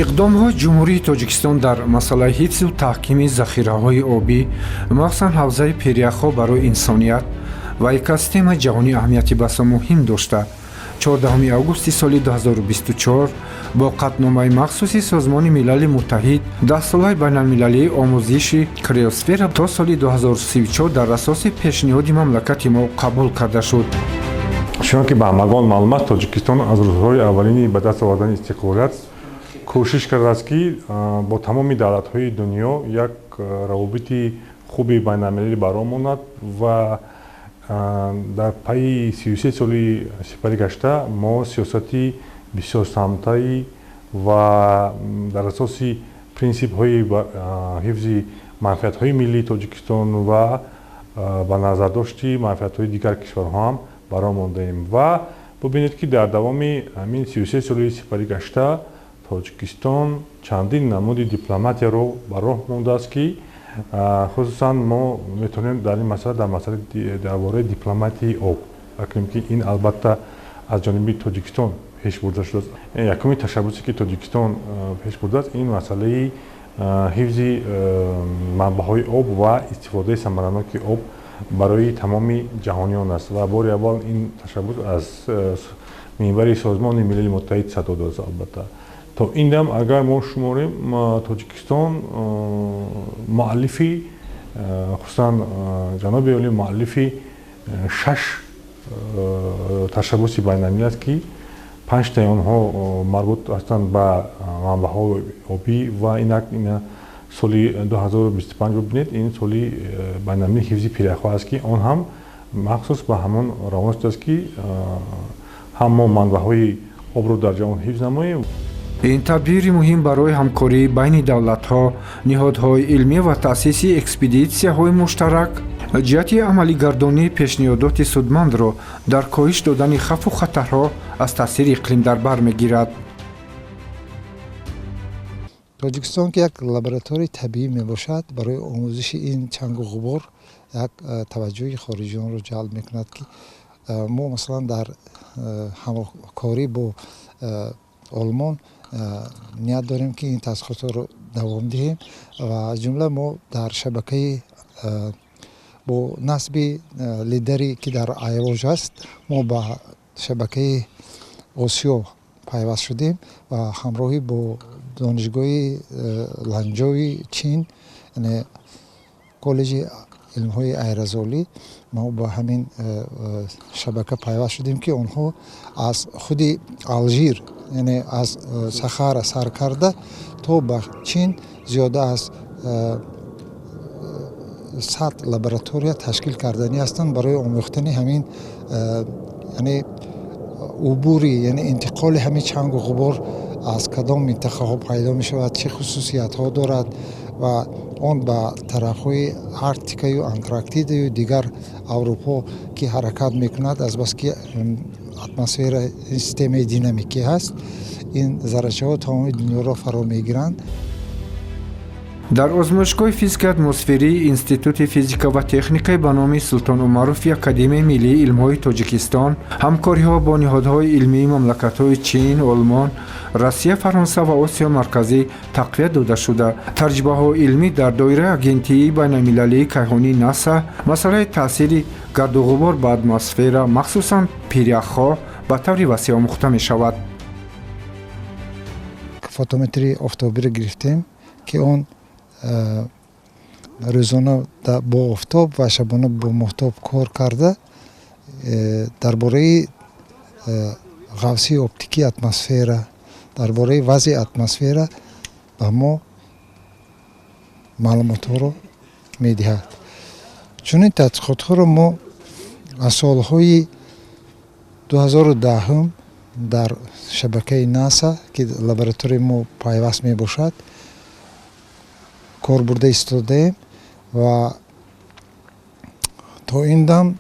иқдомҳои ҷумҳурии Тоҷикистон дар масъалаи ҳифзу таҳкими захираҳои обӣ, махсусан ҳавзаи периахҳо барои инсоният ва экосистемаи ҷаҳонӣ аҳамияти басо муҳим дошта, 14 августи соли 2024 бо қатномаи махсуси Созмони Милали Муттаҳид даҳсолаи байналмилалии омӯзиши криосфера то соли 2034 дар асоси пешниҳоди мамлакати мо қабул карда шуд. чунон ки ба ҳамагон маълум аст, Тоҷикистон аз рӯзҳои аввалини ба даст овардани истиқлолият кӯшиш кардааст ки бо тамоми давлатҳои дунё як равобити хуби байналмилалӣ баромонад ва дар пайи 33 соли сипарӣ гашта мо сиёсати бисёр самтаи ва дар асоси принсипҳои ҳифзи манфиатҳои миллии Тоҷикистон ва ба назардошти манфиатҳои дигар кишварҳо ҳам баромондаем ва бубинед ки дар давоми ҳамин 33 соли сипарӣ гашта Тоҷикистон чандин намуди дипломатияро ба роҳ мондааст ки хусусан мо метавонем дар ин масъала дар масъалаи дар бораи дипломатияи об акунем ки ин албатта аз ҷониби Тоҷикистон пеш бурда шудааст. Якумин ташаббусе ки Тоҷикистон пеш бурдааст ин масъалаи ҳифзи манбаъҳои об ва истифодаи самараноки об барои тамоми ҷаҳониён аст ва бори аввал ин ташаббус аз минбари Созмони Милали Муттаҳид садо додааст. Албатта то ин дам агар мо шуморем Тоҷикистон муаллифи хусусан ҷаноби олӣ муаллифи 6 ташаббуси байналмилалӣ аст ки 5 таи онҳо марбут ҳастанд ба манбаъҳои обӣ ва инак ина соли 2025 бубинед ин соли байналмилалии ҳифзи периахҳо аст ки он ҳам махсус ба ҳамон равон шудааст ки ҳам мо манбаъҳои обро дар ҷаҳон ҳифз намоем. ин табдири муҳим барои ҳамкории байни давлатҳо, ниҳодҳои илмӣ ва таъсиси экспедитсияҳои муштарак ҷиҳати амалигардонии пешниҳодоти судмандро дар коҳиш додани хавфу хатарҳо аз таъсири иқлим дар бар мегирад. Тоҷикистон ки як лабораторияи табиӣ мебошад, барои омӯзиши ин чангу ғубор як таваҷҷӯҳи хориҷиёнро ҷалб мекунад ки мо масалан дар ҳамкорӣ бо олмон ният дорем ки ин тадқиқотро давом диҳем ва аз ҷумла мо дар шабакаи бо насби лидере ки дар айвож аст, мо ба шабакаи Осиё пайваст шудем ва ҳамроҳӣ бо донишгоҳи Ланҷоуи Чин, яъне коллеҷи илмҳои айрозолӣ, мо ба ҳамин шабака пайваст шудем ки онҳо аз худи Алжир, яъне аз Сахара сар карда то ба Чин зиёда аз 100 лаборатория ташкил карданӣ ҳастанд барои омӯхтани ҳамин яъне убури, яъне интиқоли ҳамин чангу ғубор аз кадом минтақаҳо пайдо мешавад, чӣ хусусиятҳо дорад ва он ба тарафҳои Арктикаю, Антарктидаю дигар Аврупо ки ҳаракат мекунад, азбаски атмосфера системаи динамикӣ ҳаст, ин заррачаҳо тамоми дунёро фаро мегиранд. дар озмӯшгоҳи физикаи атмосферии Институти физика ва техникаи ба номи Султон Умарови Академияи миллии илмҳои Тоҷикистон ҳамкориҳо бо ниҳодҳои илмии мамлакатҳои Чин, Олмон, Россия, Фаронса ва Осиё Марказӣ тақвият дода шуда, таҷрибаҳои илмӣ дар доираи Агентии байналмилалии кайҳонии НАСА масъалаи таъсири гардуғубор ба атмосфера, махсусан периахҳо ба таври васеъ омӯхта мешавад. Фотометрии офтобиро гирифтем ки он рӯзона бо офтоб ва шабона бо моҳтоб кор карда дар бораи ғафсии оптикии атмосфера, дар бораи вазъи атмосфера ба мо маълумотҳоро медиҳад. Чунин тадқиқотҳоро мо аз солҳои 2010 дар шабакаи НАСА ки лабораторияи мо пайваст мебошад кор бурда истодаем ва то ин дам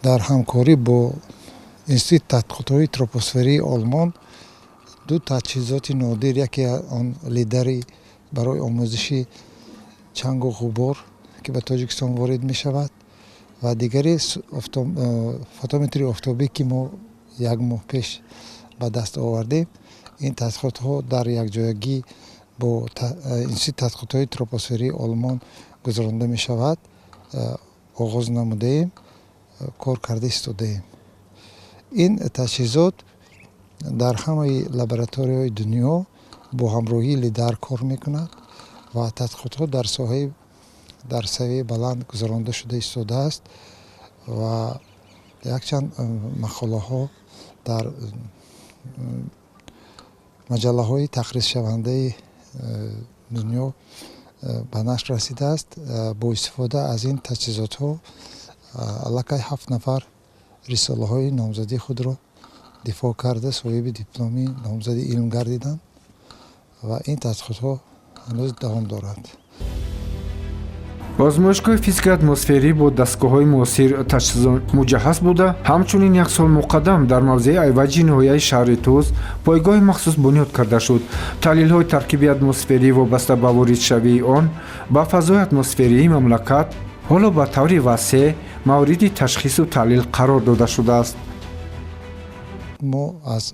дар ҳамкорӣ бо Институти тадқиқотҳои тропосферии Олмон ду таҷҳизоти нодир, яке он лидери барои омӯзиши чангу ғубор ки ба Тоҷикистон ворид мешавад ва дигаре фотометри офтобӣ ки мо як моҳ пеш ба даст овардем, ин тадқиқотҳо дар якҷоягӣ бо институти тадқиқотҳои тропосферии олмон гузаронда мешавад. оғоз намудаем, кор карда истодаем. ин таҷҳизот дар ҳамаи лабораторияҳои дунё бо ҳамроҳии лидар кор мекунад ва тадқиқотҳо дар савияи баланд гузаронда шуда истодааст ва якчанд мақолаҳо дар маҷаллаҳои тақризшавандаи дунё ба нашр расидааст. бо истифода аз ин таҷҳизотҳо аллакай 7 нафар рисолаҳои номзадии худро дифоъ карда соҳиби дипломи номзади илм гардиданд ва ин тадқиқотҳо ҳанӯз давом дорад. озмоишгоҳи физикаи атмосферӣ бо дастгоҳҳои муосир таҷҳизот муҷаҳҳаз буда, ҳамчунин як сол муқаддам дар мавзеи айваҷи ноҳияи шаҳри Туз пойгоҳи махсус бунёд карда шуд. таҳлилҳои таркиби атмосферӣ вобаста ба воридшавии он ба фазои атмосферии мамлакат ҳоло ба таври васеъ мавриди ташхису таҳлил қарор дода шудааст. мо аз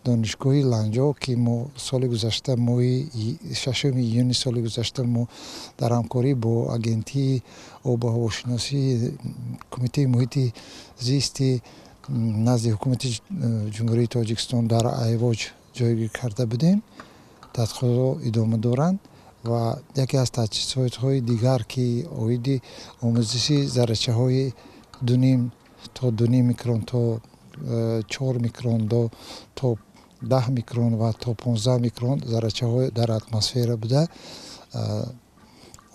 донишгоҳи ланҷо ки мо соли гузашта моҳи 6 июни соли гузашта мо дар ҳамкорӣ бо агентии обу ҳавошиносии кумитаи муҳити зисти назди ҳукумати ҷумҳурии Тоҷикистон дар айвоҷ ҷойгир карда будем. тадқиқотҳо идома доранд ва яке аз таҷҳизотҳои дигар ки оиди омӯзиши заррачаҳои 2 то 2 микрон то 4 микрон то 10 микрон ва то 15 микрон заррачаҳо дар атмосфера буда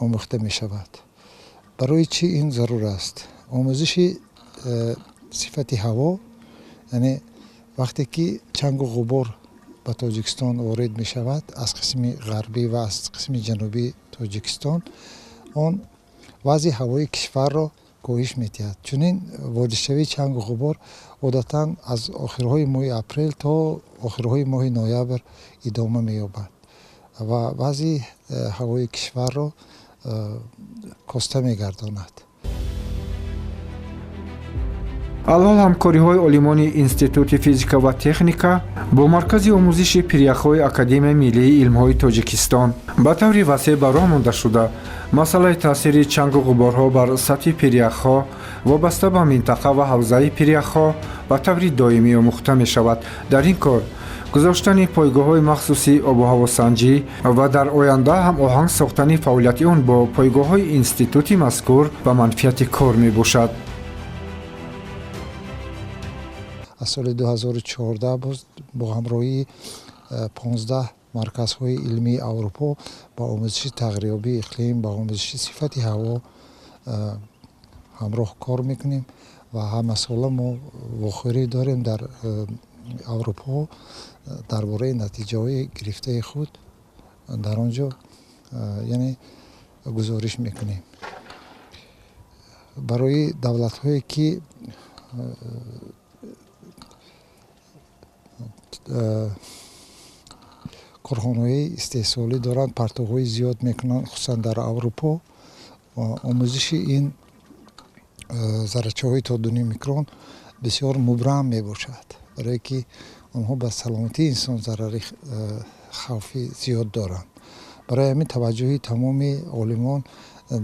омӯхта мешавад. барои чӣ ин зарур аст? омӯзиши сифати ҳаво, яъне вақте ки чангу ғубор ба Тоҷикистон ворид мешавад аз қисми ғарбӣ ва аз қисми ҷанубии Тоҷикистон, он вазъи ҳавои кишварро коҳиш медиҳад. чунин воридшавии чангу ғубор одатан аз охирҳои моҳи апрел то охирҳои моҳи ноябр идома меёбад ва вазъи ҳавои кишварро коста мегардонад. алҳол ҳамкориҳои олимони институти физика ва техника бо маркази омӯзиши пиряхҳои академияи миллии илмҳои Тоҷикистон ба таври васеъ ба роҳ монда шуда, масъалаи таъсири чангу ғуборҳо бар сатҳи пиряхҳо вобаста ба минтақа ва ҳавзаи пиряхҳо ба таври доимӣ омӯхта мешавад. дар ин кор гузоштани пойгоҳҳои махсуси обуҳавосанҷӣ ва дар оянда ҳам оҳанг сохтани фаъолияти он бо пойгоҳҳои институти мазкур ба манфиати кор мебошад. аз соли 2014 боз бо ҳамроҳии 15 марказҳои илмии Аврупо ба омӯзиши тағйирёбии иқлим, ба омӯзиши сифати ҳаво ҳамроҳ кор мекунем ва ҳамасола мо вохӯрӣ дорем дар Аврупо дар бораи натиҷаҳои гирифтаи худ дар он ҷо яъне гузориш мекунем. барои давлатҳое ки корхонаҳои истеҳсолӣ доранд, партовҳои зиёд мекунанд, хусусан дар Аврупо, омӯзиши ин заррачаҳои то 2 микрон бисёр мубрам мебошад, барое ки онҳо ба саломатии инсон зарари хавфи зиёд доранд. барои ҳамин таваҷҷӯҳи тамоми олимон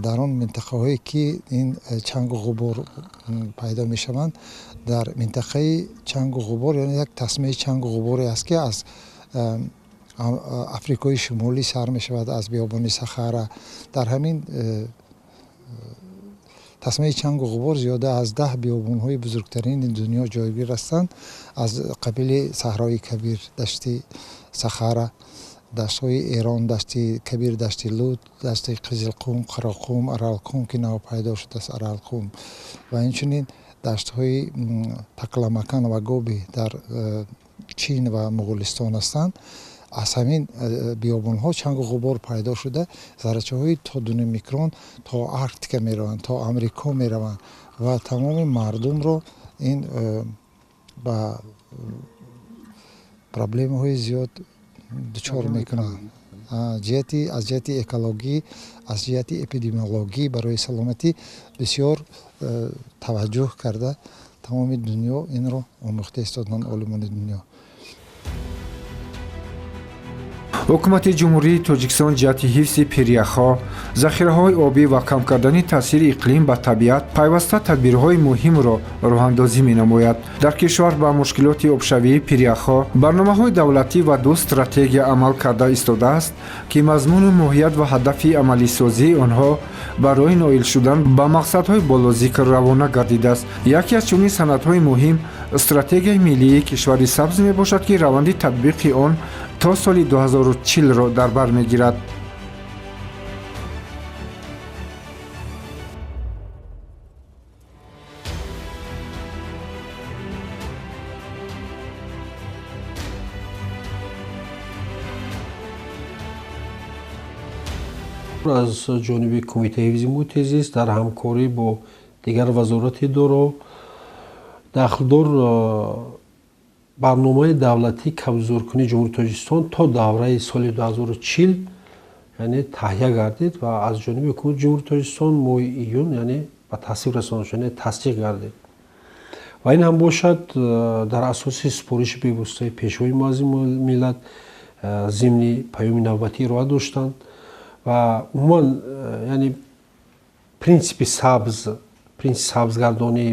дар он минтақаҳое ки ин чангу ғубор пайдо мешаванд, дар минтақаи чангу ғубор, яъне як тасмаи чангу ғуборе аст ки аз африкои шимолӣ сар мешавад, аз биёбони Сахара. дар ҳамин тасмаи чангу ғубор зиёда аз 10 биёбонҳои бузургтарини дунё ҷойгир ҳастанд, аз қабили Саҳрои Кабир, дашти Сахара, даштҳои Эрон, дашти Кабир, дашти Лут, дашти Қизилқум, Қароқум, Аралқум ки нав пайдо шудааст, Аралқум ва инчунин даштҳои Такламакан ва Гоби дар Чин ва Муғулистон ҳастанд. аз ҳамин биёбонҳо чангу ғубор пайдо шуда заррачаҳои то 2 микрон то Арктика мераванд, то Амрико мераванд ва тамоми мардумро ин ба проблемаҳои зиёд дучор мекунанд. аз ҷиҳати экологӣ, аз ҷиҳати эпидемиологӣ барои саломатӣ бисёр таваҷҷӯҳ карда тамоми дунё инро омӯхта истоданд олимони дунё. ҳукумати ҷумҳурии тоҷикистон ҷиҳати ҳифзи пиряхҳо, захираҳои обӣ ва кам кардани таъсири иқлим ба табиат пайваста тадбирҳои муҳимро роҳандозӣ менамояд. дар кишвар ба мушкилоти обшавии пиряхҳо барномаҳои давлатӣ ва ду стратегия амал карда истодааст, ки мазмуну моҳият ва ҳадафи амалисозии онҳо барои ноил шудан ба мақсадҳои болозикр равона гардидааст. яке аз чунин санадҳои муҳим стратегияи миллии кишвари сабз мебошад, ки раванди татбиқи он то соли 2040-ро дар бар мегирад. аз ҷониби кумитаи ҳифзи муҳити зист дар ҳамкорӣ бо дигар вазорати доро дахлдор барномаи давлатии кабзоркунии ҷумҳурии тоҷикистон то давраи соли 2040 яъне таҳия гардид ва аз ҷониби ҳукумати ҷумҳурии тоҷикистон моҳи июн яъне ба тасвиб расонда шуд, яъне тасдиқ гардид. ва ин ҳам бошад дар асоси супориши бевоситаи пешвои муаззини миллат зимни паёми навбатӣ ироа доштанд ва умуман яъне принсипи сабзгардонӣ,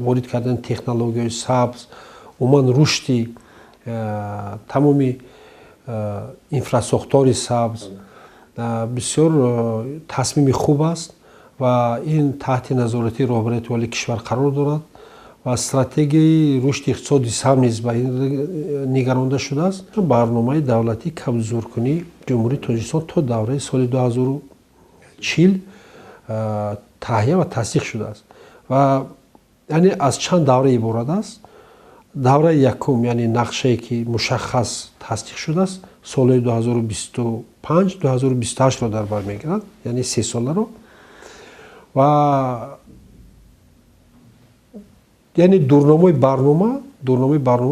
ворид кардани технологияҳои сабз, умуман рушди тамоми инфрасохтори сабз бисёр тасмими хуб аст ва ин таҳти назорати роҳбарияти олии кишвар қарор дорад ва стратегияи рушди иқтисоди сабз низ ба ин нигаронда шудааст. барномаи давлатии кабзоркунии ҷумҳурии тоҷикистон то давраи соли 2040 таҳия ва тасдиқ шудааст ва яъне аз чанд давра иборат аст. давраи якум яъне нақшае ки мушаххас тасдиқ шудааст солҳои 2025-2028ро дар бар мегирад, яъне 3 соларо ва яъне дурномаи барнома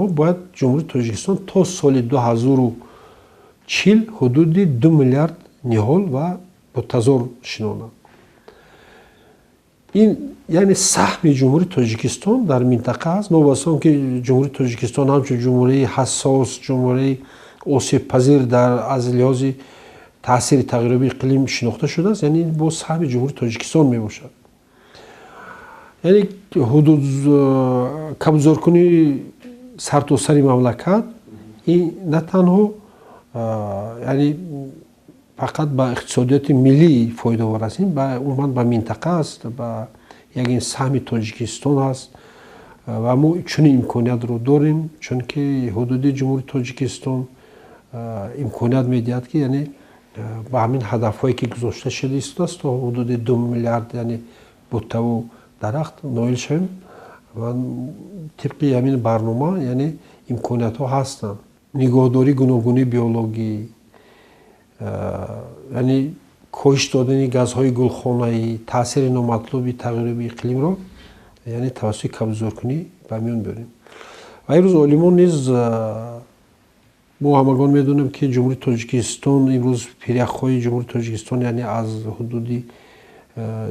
бояд ҷумҳурии тоҷикистон то соли 2040 ҳудуди 2 миллиард ниҳол ва мутазор шинонад. ин яъне саҳми ҷумҳурии тоҷикистон дар минтақа аст. новаст он ки ҷумҳурии тоҷикистон ҳамчун ҷумҳурии ҳассос, ҷумҳурии осебпазир аз лиҳози таъсири тағйирёбии иқлим шинохта шудааст, яъне ин бо саҳми ҷумҳурии тоҷикистон мебошад. яъне ҳудуд кабзоркунии сартосари мамлакат ин на танҳо яъне фақат ба иқтисодиёти миллӣ фоидаовар аст, ин умуман ба минтақа аст, ба ягин саҳми тоҷикистон аст ва мо чунин имкониятро дорем, чунки ҳудуди ҷумҳурии тоҷикистон имконият медиҳад ки яъне ба ҳамин ҳадафҳое ки гузошта шуда истодааст то ҳудуди 2 миллиард яъне буттаву дарахт ноил шавем ва тибқи ҳамин барнома яъне имкониятҳо ҳастанд. нигоҳдории гуногунии биологӣ, яъне коҳиш додани газҳои гулхонаӣ, таъсири номатлуби тағйирёбии иқлимро яъне тавассути кабзоркунӣ ба миён биёрем. ва имрӯз олимон низ мо ҳамагон медонем ки ҷумҳурии тоҷикистон имрӯз пиряхҳои ҷумҳурии тоҷикистон яъне аз ҳудуди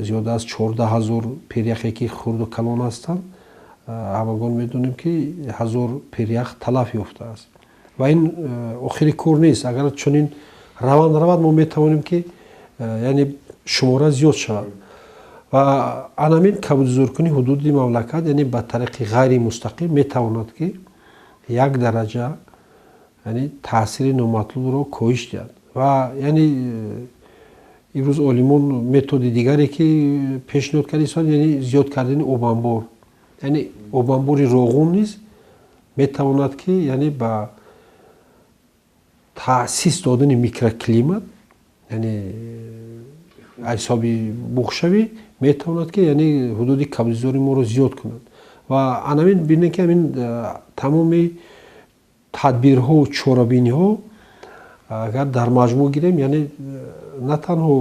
зиёда аз 14 000 пиряхе ки хурду калон ҳастанд, ҳамагон медонем ки 1000 пирях талаф ёфтааст ва ин охири кор нест. агар чунин раванд мо метавонем ки яъне шумора зиёд шавад ва анамин кабзоркунии ҳудуди мамлакат яъне ба тариқи ғайри мустақим метавонад ки 1 дараҷа яъне таъсири номатлубро коҳиш диҳад ва яъне имрӯз олимон методи дигаре ки пешниҳод карданд, яъне зиёд кардани обанбор, яъне обанбори роғун низ метавонад ки яъне ба таъсис додани микроклимат яъне ҳисоби буғшавӣ метавонад ки яъне ҳудуди кабзори моро зиёд кунад ва анамин бинем ки ҳамин тамоми тадбирҳо чорабиниҳо агар дар маҷмӯъ гирем, яъне на танҳо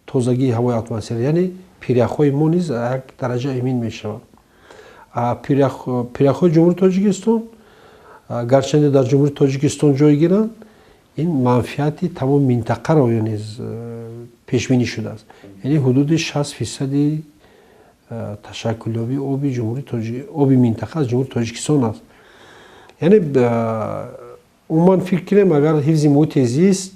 тозагии ҳавои атмосфера, яъне пиряхҳои мо низ як дараҷа эмин мешавад. пиряхҳои ҷумҳурии тоҷикистон гарчанде дар ҷумҳурии тоҷикистон ҷой гиранд, ин манфиати тамоми минтақаро низ пешбинӣ шудааст. яъне ҳудуди 60% ташаккулёбии оби минтақа аз ҷумҳурии тоҷикистон аст. яъне умуман фикр кунем агар ҳифзи муҳити зист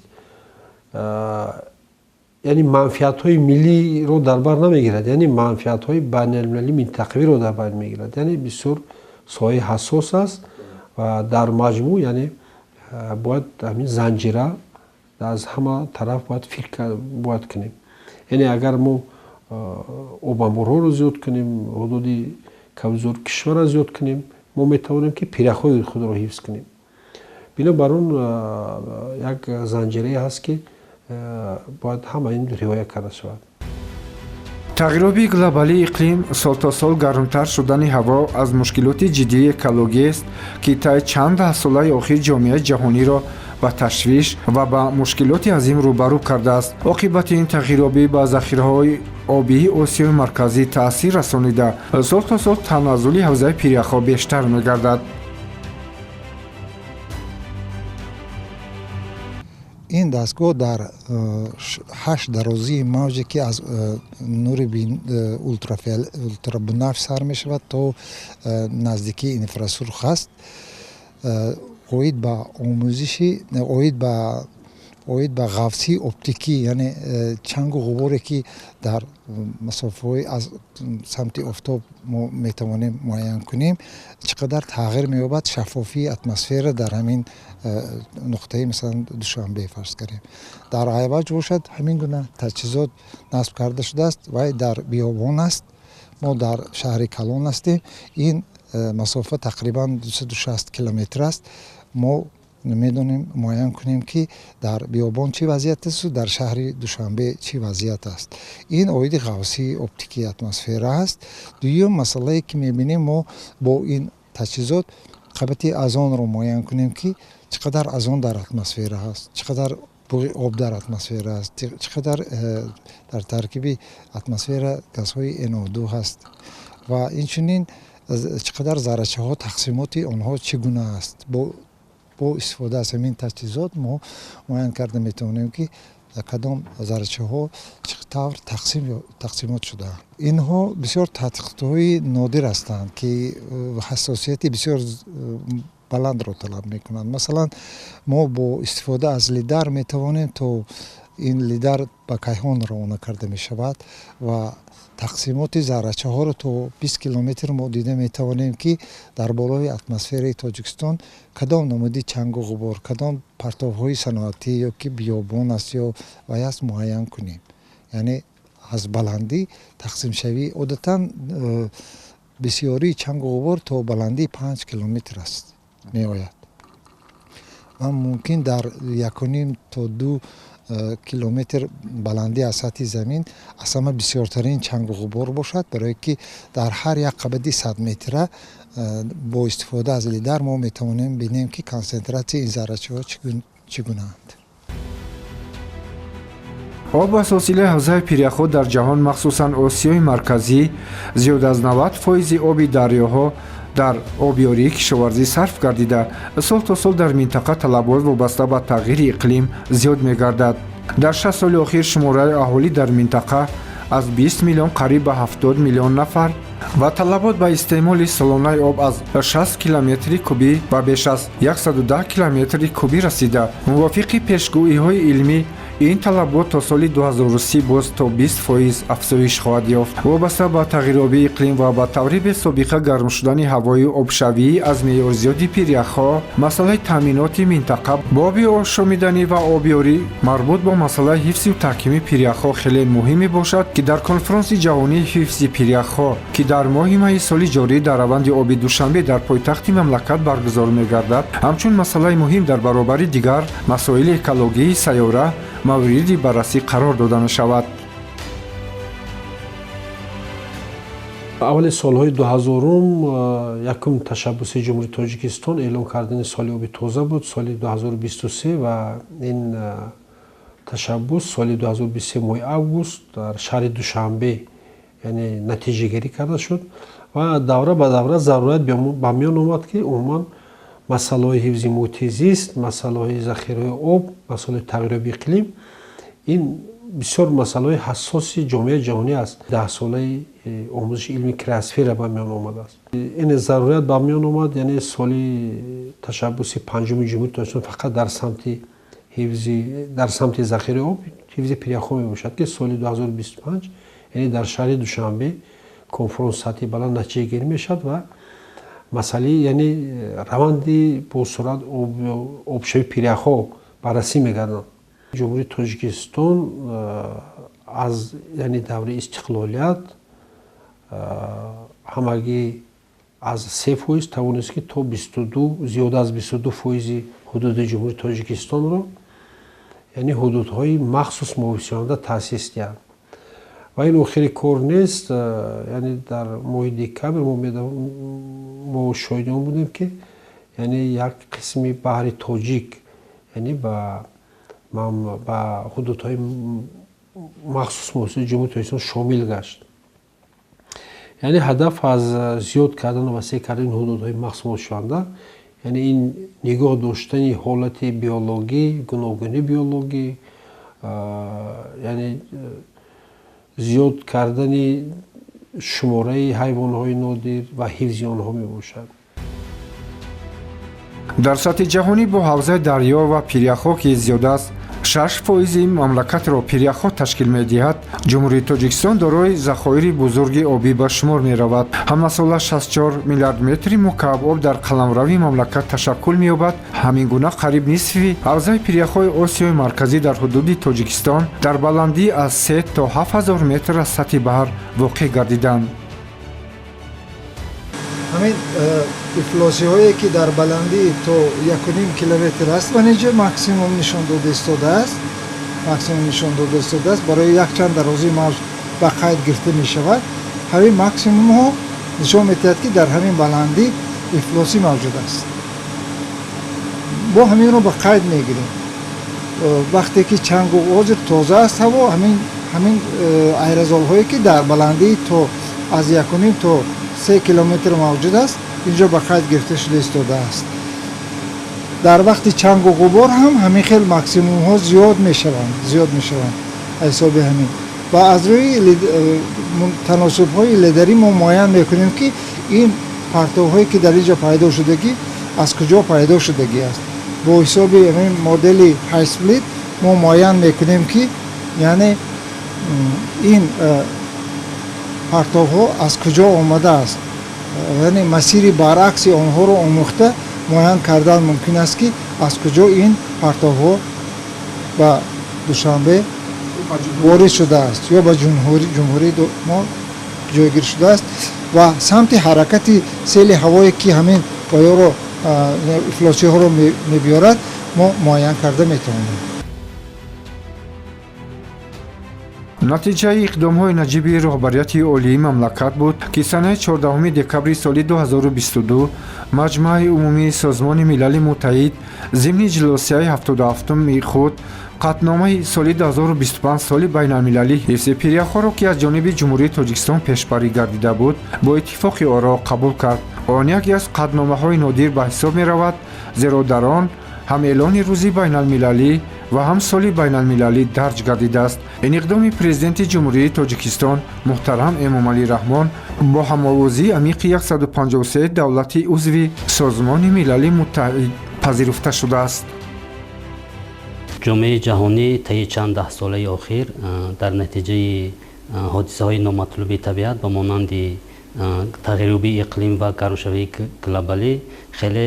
яъне манфиатҳои миллиро дар бар намегирад, яъне манфиатҳои байналмилалӣ минтақавиро дар бар мегирад, яъне бисёр соҳаи ҳассос аст ва дар маҷмӯъ яъне бояд ҳамин занҷира аз ҳама тараф бояд фикр бояд кунем. яъне агар мо обамборҳоро зиёд кунем, ҳудуди кавзор кишварро зиёд кунем, мо метавонем ки пирахои худро ҳифз кунем. бинобар он як занҷирае ҳаст ки бояд ҳама ин риоя карда шавад. тағйироби глобалии иқлим сол то сол гармтар шудани ҳаво аз мушкилоти ҷиддии экологиест ки таи чанд даҳсолаи охир ҷомеаи ҷаҳониро ба ташвиш ва ба мушкилоти азим рӯбарӯ кардааст. оқибати ин тағйиробӣ ба захираҳои обии Осиёи марказӣ таъсир расонида сол то сол таназзули ҳавзаи пиряхҳо бештар мегардад. ин дастгоҳ дар 8 дарозии мавҷе ки аз нури ултрабунафш сар мешавад то наздикии инфрасурх аст, оид ба омӯзиши оид ба ғафсии оптикӣ, яъне чангу ғуборе ки дар масофаҳои аз самти офтоб мо метавонем муайян кунем, чӣ қадар тағйир меёбад шаффофии атмосфера дар ҳамин нуқтаи масалан Душанбе фарз карем. дар айваҷ бошад ҳамин гуна таҷҳизот насб карда шудааст, вай дар биёбон аст, мо дар шаҳри Калон ҳастем, ин масофа тақрибан 260 километр аст. мо медонем муайян кунем ки дар биёбон чӣ вазъият аст, дар шаҳри Душанбе чӣ вазъият аст. ин оиди ғафсии оптикии атмосфера аст. дуюм масъалае ки мебинем мо бо ин таҷҳизот қабати азонро муайян кунем ки чӣ қадар азон дар атмосфера ҳаст, чӣ қадар буғи об дар атмосфера ҳаст, чӣ қадар дар таркиби атмосфера газҳои NO2 ҳаст ва инчунин чӣ қадар заррачаҳо тақсимоти онҳо чӣ гуна аст. бо истифода аз ҳамин таҷҳизот мо муайян карда метавонем ки кадом заррачаҳо чӣ тавр тақсимот шудаанд. инҳо бисёр тадқиқотҳои нодир ҳастанд ки ҳассосияти бисёр баландро талаб мекунанд. масалан мо бо истифода аз лидар метавонем то ин лидар ба кайҳон равона карда мешавад ва тақсимоти заррачаҳоро то 20 километр мо дида метавонем ки дар болои атмосфераи Тоҷикистон кадом намуди чангу ғубор, кадом партовҳои саноатӣ ё ки биёбон аст ё вай аст муайян кунем. яъне аз баландӣ тақсимшавӣ одатан бисёрии чангу ғубор то баландии 5 километр аст меояд ва мумкин дар 1.5 то 2 километр баландӣ аз сатҳи замин аз ҳама бисёртарин чангу ғубор бошад, барое ки дар ҳар як қабади 100 метра бо истифода аз лидар мо метавонем бинем ки консентратсияи ин заррачаҳо чӣ гунаанд. об асосилаи ҳавзаи пиряхҳо дар ҷаҳон махсусан Осиёи марказӣ зиёд аз 90% оби дарёҳо дар обёрии кишоварзӣ сарф гардида сол то сол дар минтақа талабот вобаста ба тағйири иқлим зиёд мегардад. дар 6 соли охир шумораи аҳолӣ дар минтақа аз 20 миллион қариб ба 70 миллион нафар ва талабот ба истеъмоли солонаи об аз 60 километри кубӣ ба беш аз 110 километри кубӣ расида. мувофиқи пешгӯиҳои илмӣ ин талабот то соли 2030 боз то 20% афзоиш хоҳад ёфт. вобаста ба тағйиробии иқлим ва ба таври бесобиқа гарм шудани ҳавои обшавӣ аз меъёрзиёди пиряхҳо, масъалаи таъминоти минтақа бо оби ошомиданӣ ва обёрӣ марбут бо масъалаи ҳифзу таҳкими пиряхҳо хеле муҳим мебошад ки дар конфаронси ҷаҳонии ҳифзи пиряхҳо ки дар моҳи майи соли ҷорӣ дар раванди оби Душанбе дар пойтахти мамлакат баргузор мегардад, ҳамчун масъалаи муҳим дар баробари дигар масоили экологии сайёра мавриди баррасӣ қарор дода мешавад. аввали солҳои 2000-ум якум ташаббуси ҷумҳурии Тоҷикистон эълон кардани соли оби тоза буд, соли 2023 ва ин ташаббус соли 2023 моҳи август дар шаҳри Душанбе яъне натиҷагирӣ карда шуд ва давра ба давра зарурат ба миён омад ки умуман масъалаҳои ҳифзи муҳити зист, масъалаҳои захираи об, масъалаҳои тағйироби иқлим ин бисёр масъалаҳои ҳассоси ҷомеаи ҷаҳонӣ аст. 10 солаи омӯзиши илми креосфера ба миён омадааст. Ин зарурият ба миён омад, яъне соли ташаббуси панҷуми ҷумҳурии Тоҷикистон фақат дар самти захираи об ҳифзи пиряхҳо мебошад, ки соли 2025 яъне дар шаҳри Душанбе конфронс сатҳи баланд натиҷагирӣ мешавад ва масъалаи яъне раванди босуръат обшавии пиряхҳо баррасӣ мегарданд. ҷумҳурии Тоҷикистон аз яъне даври истиқлолият ҳамагӣ аз 3% тавонист ки то 22 зиёда аз 22% ҳудуди ҷумҳурии Тоҷикистонро яъне ҳудудҳои махсус муовизкунанда таъсис диҳад. ва ин охири кор нест. Яъне дар моҳи декабр мо шоҳиди он будем ки яъне як қисми баҳри тоҷик яъне ба ҳудудҳои махсус муовизкунандаи ҷумҳурии Тоҷикистон шомил гашт. яъне ҳадаф аз зиёд кардану васеъ кардани ҳудудҳои махсус муовизкунанда яъне ин нигоҳ доштани ҳолати биологӣ, гуногунии биологӣ, яъне зиёд кардани шумораи ҳайвонҳои нодир ва ҳифзи онҳо мебошад. дар сатҳи ҷаҳонӣ бо ҳавзаи дарё ва пиряхҳо ки зиёда аст 6% мамлакатро пиряхҳо ташкил медиҳад, ҷумҳурии Тоҷикистон дорои захоири бузурги обӣ ба шумор меравад. ҳамасола 64 миллиард метри мукааб об дар қаламравии мамлакат ташаккул меёбад. ҳамин гуна қариб нисфи ҳавзаи пиряхҳои Осиёи марказӣ дар ҳудуди Тоҷикистон дар баландӣ аз 3 то 7000 метр аз сатҳи баҳр воқеъ гардиданд. ҳамин ифлосиҳое ки дар баландии то 1.5 километр аст ва неҷа максимум нишон дода истодааст. Барои якчанд дарозии мавҷ ба қайд гирифта мешавад. ҳамин максимумҳо нишон медиҳад ки дар ҳамин баландӣ ифлосӣ мавҷуд аст. бо ҳаминро ба қайд мегирем. вақте ки чангу ҳозир тоза аст ҳаво, ҳамин айрозолҳое ки дар баландии то аз 1.5 то 3 километр мавҷуд аст, инҷо ба қайд гирифта шуда истодааст. дар вақти чангу ғубор ҳам ҳамин хел максимумҳо зиёд мешаванд ҳисоби ҳамин. ва аз рӯи таносубҳои ледарӣ мо муайян мекунем ки ин партовҳое ки дар инҷо пайдо шудагӣ аз куҷо пайдо шудагӣ аст. бо ҳисоби ҳамин модели ҳайсплит мо муайян мекунем ки яъне ин партовҳо аз куҷо омадааст. яъне масири баръакси онҳоро омӯхта муайян кардан мумкин аст ки аз куҷо ин партовҳо ба Душанбе ворид шудааст ё ба ҷумҳурии мо ҷойгир шудааст ва самти ҳаракати сели ҳавое ки ҳамин боёро ифлосиҳоро мебиёрад мо муайян карда метавонем. натиҷаи иқдомҳои наҷиби роҳбарияти олии мамлакат буд, ки санаи 14 декабри соли 2022 маҷмӯаи умумии Созмони Милали Муттаҳид зимни ҷилосияи 77-уми худ қатномаи соли 2025 соли байналмилалӣ ҳифзи пиряхҳоро, ки аз ҷониби ҷумҳурии Тоҷикистон пешбарӣ гардида буд, бо иттифоқи оро қабул кард. он яке аз қатномаҳои нодир ба ҳисоб меравад, зеро дар он ҳам эълони рӯзи байналмилалӣ ва ҳам соли байналмилалӣ дарҷ гардидааст. ин иқдоми президенти ҷумҳурии Тоҷикистон муҳтарам Эмомалӣ Раҳмон бо ҳамовозии амиқи 153 давлати узви Созмони Милали Муттаҳид пазируфта шудааст. ҷомеаи ҷаҳонӣ таи чанд даҳсолаи охир дар натиҷаи ҳодисаҳои номатлуби табиат ба монанди тағйирёбии иқлим ва гармшавии глобалӣ хеле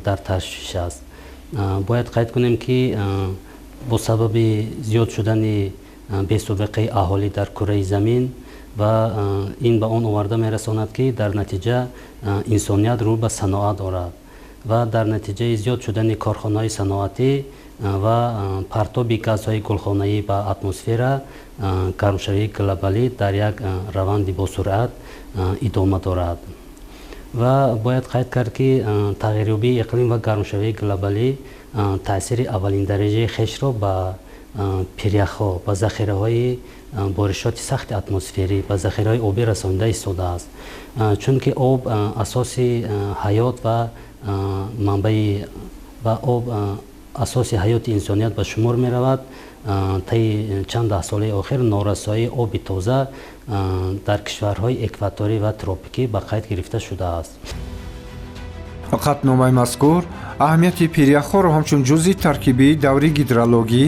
дар ташвиш аст. бояд қайд кунем ки бо сабаби зиёд шудани бесобиқаи аҳолӣ дар кураи замин ва ин ба он оварда мерасонад ки дар натиҷа инсоният рӯ ба саноат орад ва дар натиҷаи зиёд шудани корхонаҳои саноатӣ ва партоби газҳои гулхонаӣ ба атмосфера гармшавии глобалӣ дар як раванди босуръат идома дорад. ва бояд қайд кард ки тағйирёбии иқлим ва гармшавии глобалӣ таъсири аввалиндараҷаи хешро ба пиряхҳо ба захираҳои боришоти сахти атмосферӣ ба захираҳои обӣ расонида истодааст. чунки об асоси ҳаёт ва манбаи ва об асоси ҳаёти инсоният ба шумор меравад таи чанд даҳсолаи охир норасоии оби тоза дар кишварҳои экваторӣ ва тропикӣ ба қайд гирифта шудааст. қатномаи мазкур аҳамияти пиряхҳоро ҳамчун ҷузъи таркибии даври гидрологӣ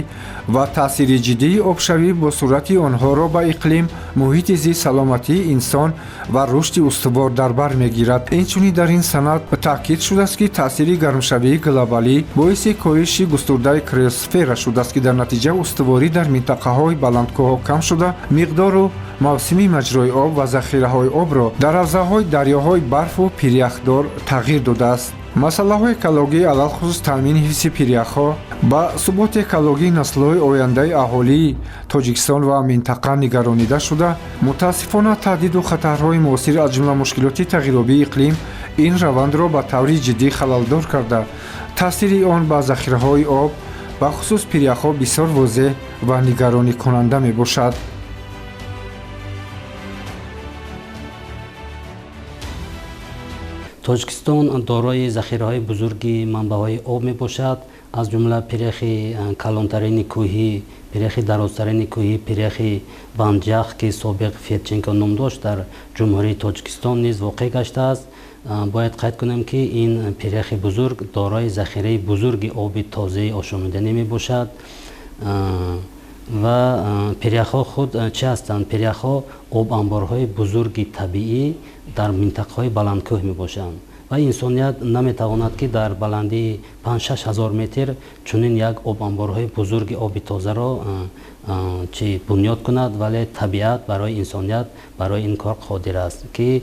ва таъсири ҷиддии обшавӣ бо сурати онҳоро ба иқлим, муҳити зист, саломатии инсон ва рушди устувор дар бар мегирад. инчунин дар ин санад таъкид шудааст ки таъсири гармшавии глобалӣ боиси коҳиши густурдаи криосфера шудааст ки дар натиҷа устуворӣ дар минтақаҳои баландкоҳҳо кам шуда, миқдору мавсими маҷрои об ва захираҳои обро дар ҳавзаҳои дарёҳои барфу пиряхдор тағйир додааст. масъалаҳои экологӣ, алалхусус таъмини ҳифзи пиряхҳо ба суботи экологии наслҳои ояндаи аҳолии Тоҷикистон ва минтақа нигаронида шуда, мутаассифона таҳдиду хатарҳои муосир аз ҷумла мушкилоти тағйирёбии иқлим ин равандро ба таври ҷиддӣ халалдор карда, таъсири он ба захираҳои об ба хусус пиряхҳо бисёр возеҳ ва нигароникунанда мебошад. тоҷикистон дорои захираҳои бузурги манбаъҳои об мебошад, аз ҷумла пиряхи калонтарини кӯҳӣ, пиряхи дарозтарини кӯҳӣ, пиряхи банҷах ки собиқ ферченко ном дошт дар ҷумҳурии Тоҷикистон низ воқеъ гаштааст. бояд қайд кунем ки ин пиряхи бузург дорои захираи бузурги оби тозаи ошомиданӣ мебошад ва пиряхҳо худ чӣ ҳастанд? Пиряхҳо обанборҳои бузурги табиӣ дар минтақаҳои баландкӯҳ мебошанд ва инсоният наметавонад ки дар баландии 5-6 ҳазор метр чунин як обанборҳои бузурги оби тозаро чӣ бунёд кунад, вале табиат барои инсоният барои ин кор қодир аст ки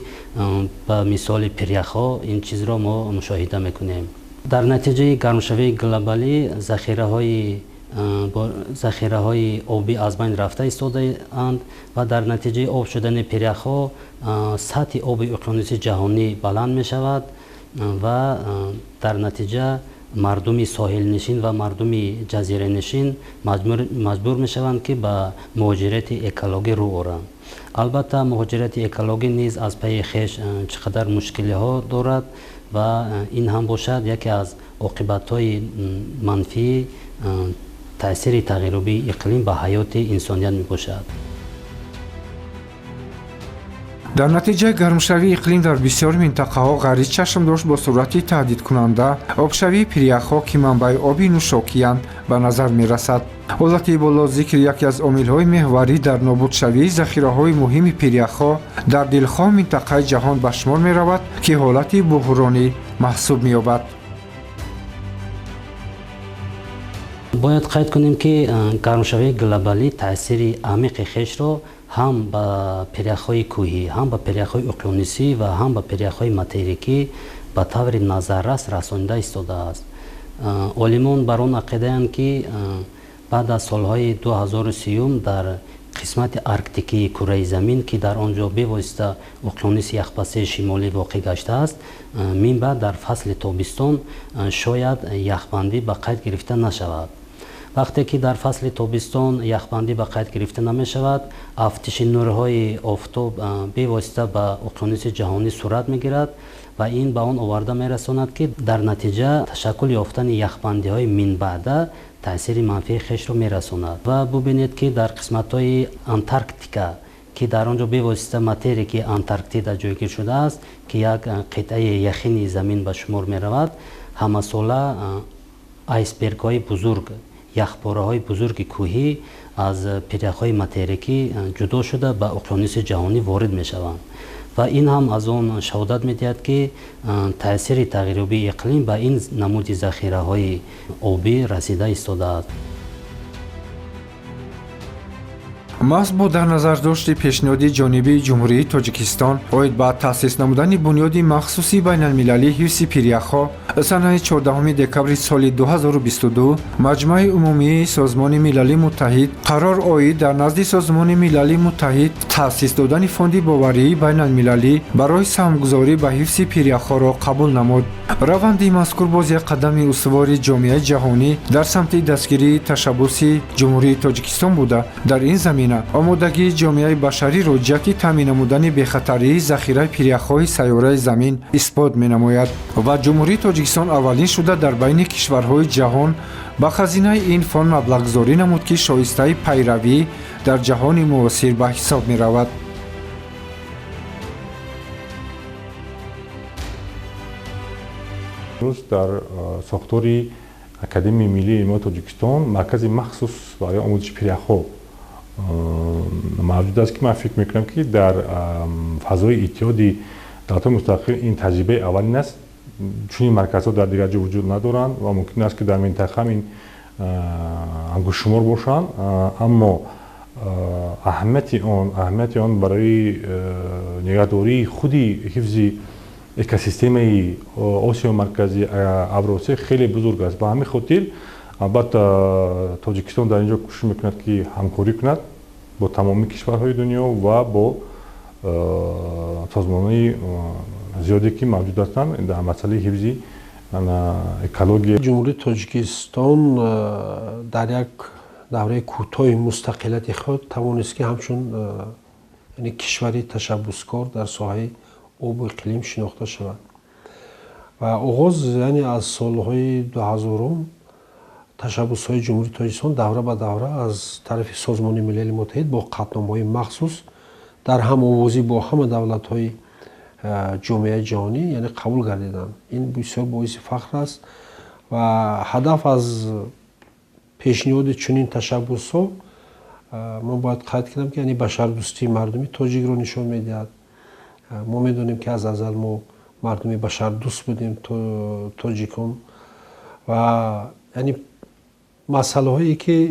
ба мисоли пиряхҳо ин чизро мо мушоҳида мекунем. дар натиҷаи гармшавии глобалӣ захираҳои оби аз байн рафта истодаанд ва дар натиҷаи об шудани пиряхҳо сатҳи оби уқёнуси ҷаҳонӣ баланд мешавад ва дар натиҷа мардуми соҳилнишин ва мардуми ҷазиранишин маҷбур мешаванд ки ба муҳоҷирати экологӣ рӯ оранд. албатта муҳоҷирати экологӣ низ аз пайи хеш чӣ қадар мушкилиҳо дорад ва ин ҳам бошад яке аз оқибатҳои манфии таъсири тағйирёбии иқлим ба ҳаёти инсоният мебошад. дар натиҷаи гармшавии иқлим дар бисёр минтақаҳо ғарид чашм дошт бо сурати таҳдидкунанда обшавии пиряхҳо ки манбаи оби нӯшокиянд ба назар мерасад. ҳолати болозикр яке аз омилҳои меҳварӣ дар нобудшавии захираҳои муҳими пиряхҳо дар дилхоҳ минтақаи ҷаҳон ба шумор меравад ки ҳолати буҳронӣ маҳсуб меёбад. бояд қайд кунем ки гармшавии глобалӣ таъсири амиқи хешро ҳам ба пиряхҳои кӯҳӣ, ҳам ба пиряхҳои уқёнусӣ ва ҳам ба пиряхҳои материкӣ ба таври назаррас расонида истодааст. олимон бар он ақидаанд ки баъд аз солҳои 2030 дар қисмати арктикии кураи замин ки дар он ҷо бевосита уқёнуси яхпазии шимолӣ воқеъ гаштааст, мин баъд дар фасли тобистон шояд яхбандӣ ба қайд гирифта нашавад. вақте ки дар фасли тобистон яхбандӣ ба қайд гирифта намешавад, афтиши нурҳои офтоб бевосита ба уқёнуси ҷаҳонӣ сурат мегирад ва ин ба он оварда мерасонад ки дар натиҷа ташаккул ёфтани яхбандиҳои минбаъда таъсири манфии хешро мерасонад. ва бубинед ки дар қисматҳои Антарктика ки дар он ҷо бевосита материки Антарктида ҷойгир шудааст ки як қитъаи яхини замин ба шумор меравад, ҳамасола айсбергҳои бузург, яхпораҳои бузурги кӯҳӣ аз пиряхҳои материкӣ ҷудо шуда ба уқёнуси ҷаҳонӣ ворид мешаванд ва ин ҳам аз он шаҳодат медиҳад ки таъсири тағйирёбии иқлим ба ин намуди захираҳои обӣ расида истодааст. маҳз бо дар назардошти пешниҳоди ҷонибии ҷумҳурии Тоҷикистон оид ба таъсис намудани бунёди махсуси байналмилалии ҳифзи пиряхҳо санаи 14 декабри соли 2022 маҷмӯи умумии Созмони Милали Муттаҳид қарор оид дар назди Созмони Милали Муттаҳид таъсис додани фонди боварии байналмилалӣ барои саҳмгузорӣ ба ҳифзи пиряхҳоро қабул намуд. раванди мазкур боз як қадами устувори ҷомеаи ҷаҳонӣ дар самти дастгирии ташаббуси ҷумҳурии Тоҷикистон буда, дар ин замина замина омодагии ҷомеаи башариро ҷиҳати таъмин намудани бехатарии захираи пиряхҳои сайёраи замин исбот менамояд ва ҷумҳурии Тоҷикистон аввалин шуда дар байни кишварҳои ҷаҳон ба хазинаи ин фонд маблағгузорӣ намуд, ки шоистаи пайравӣ дар ҷаҳони муосир ба ҳисоб меравад. امروز در ساختار اکادمی ملی علوم تاجیکستان مرکز مخصوص برای آموزش پیره‌ها موجود است که من فکر میکنم که در فضای اتحادی دولت‌های مستقل این تجربه اولین است، چون این مرکزها در دیگر جا وجود ندارند و ممکن است که در منطقه هم این انگشت شمار باشند، اما اهمیت آن برای نگهداری خودی حفظ اکوسیستم آسیا مرکزی اوراسیا خیلی بزرگ است. به همین خاطر البته تاجیکستان در اینجا کوشش میکند که همکاری کند با تمامی کشورهای دنیا و با سازمان‌های زیادی که موجود هستند در مسئله حفظ اکولوژی. جمهوری تاجیکستان در یک دوره کوتاه مستقلیت خود توانست که همچون یعنی کشوری تشبثکار در ساحه آب و اقلیم شناخته شود و آغاز یعنی از سالهای 2000 تشبث‌های جمهوری تاجیکستان دوره به دوره از طرف سازمان ملل متحد با قطعنامه‌های مخصوص در هم‌آوازی با همه دولت‌های جامعه جهانی یعنی قبول گردیدند. این بسیار باعث فخر است و هدف از پیشنهاد چنین تشبث‌ها من باید قید کنم که یعنی بشردوستی مردمی تاجیک رو نشان می‌دهد. ما میدونیم که از ازل ما مردمی بشردوست بودیم تاجیکان و یعنی مسئله هایی که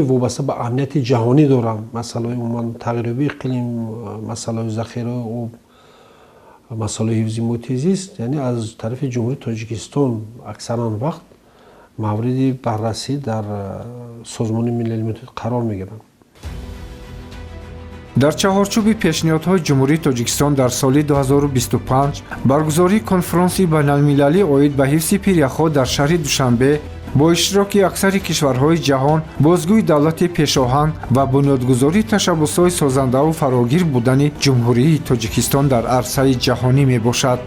وابسته به امنیت جهانی دارن، مسئله عموما تغییر اقلیم، مسئله ذخیره و مسئله حفظ محیط زیست، یعنی از طرف جمهوری تاجیکستان اکثرا وقت مورد بررسی در سازمان ملل متحد قرار میگیرند. дар чаҳорчӯби пешниҳодҳои ҷумҳурии Тоҷикистон дар соли 2025 баргузории конференсияи байналмилалӣ оид ба ҳифзи пиряхҳо дар шаҳри Душанбе бо иштироки аксари кишварҳои ҷаҳон бозгӯи давлати пешоҳанг ва бунёдгузории ташаббусҳои созандаву фарогир будани ҷумҳурии Тоҷикистон дар арсаи ҷаҳонӣ мебошад.